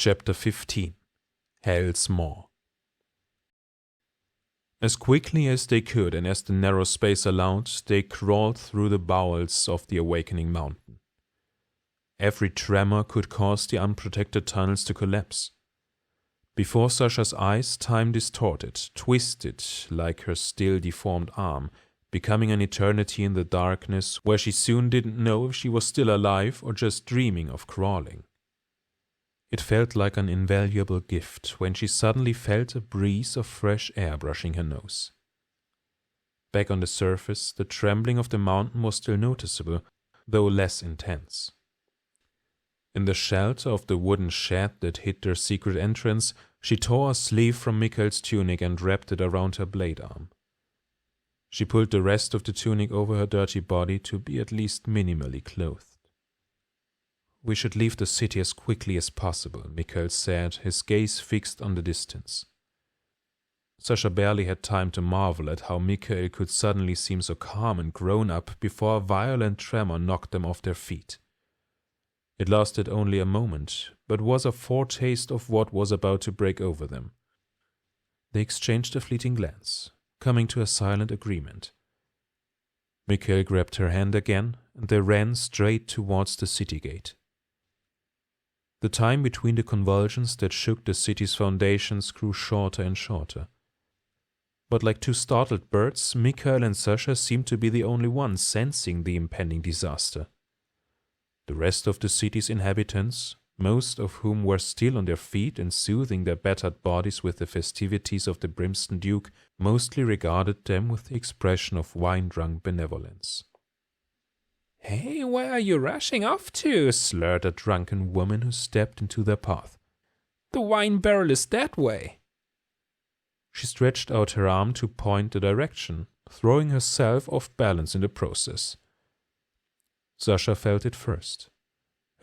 Chapter 15 Hell's Maw. As quickly as they could and as the narrow space allowed, they crawled through the bowels of the awakening mountain. Every tremor could cause the unprotected tunnels to collapse. Before Sasha's eyes, time distorted, twisted like her still deformed arm, becoming an eternity in the darkness where she soon didn't know if she was still alive or just dreaming of crawling. It felt like an invaluable gift when she suddenly felt a breeze of fresh air brushing her nose. Back on the surface, the trembling of the mountain was still noticeable, though less intense. In the shelter of the wooden shed that hid their secret entrance, she tore a sleeve from Mikhail's tunic and wrapped it around her blade arm. She pulled the rest of the tunic over her dirty body to be at least minimally clothed. "We should leave the city as quickly as possible," Mikhail said, his gaze fixed on the distance. Sasha barely had time to marvel at how Mikhail could suddenly seem so calm and grown-up before a violent tremor knocked them off their feet. It lasted only a moment, but was a foretaste of what was about to break over them. They exchanged a fleeting glance, coming to a silent agreement. Mikhail grabbed her hand again, and they ran straight towards the city gate. The time between the convulsions that shook the city's foundations grew shorter and shorter. But like two startled birds, Mikhail and Sasha seemed to be the only ones sensing the impending disaster. The rest of the city's inhabitants, most of whom were still on their feet and soothing their battered bodies with the festivities of the Brimstone Duke, mostly regarded them with the expression of wine-drunk benevolence. "Hey, where are you rushing off to?" slurred a drunken woman who stepped into their path. "The wine barrel is that way." She stretched out her arm to point the direction, throwing herself off balance in the process. Sasha felt it first.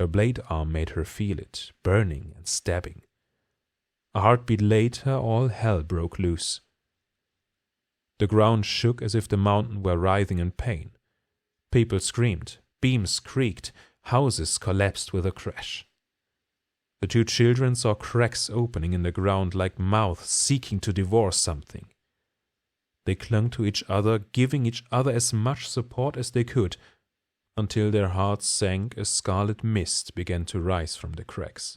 Her blade arm made her feel it, burning and stabbing. A heartbeat later, all hell broke loose. The ground shook as if the mountain were writhing in pain. People screamed, beams creaked, houses collapsed with a crash. The two children saw cracks opening in the ground like mouths seeking to devour something. They clung to each other, giving each other as much support as they could, until their hearts sank as scarlet mist began to rise from the cracks.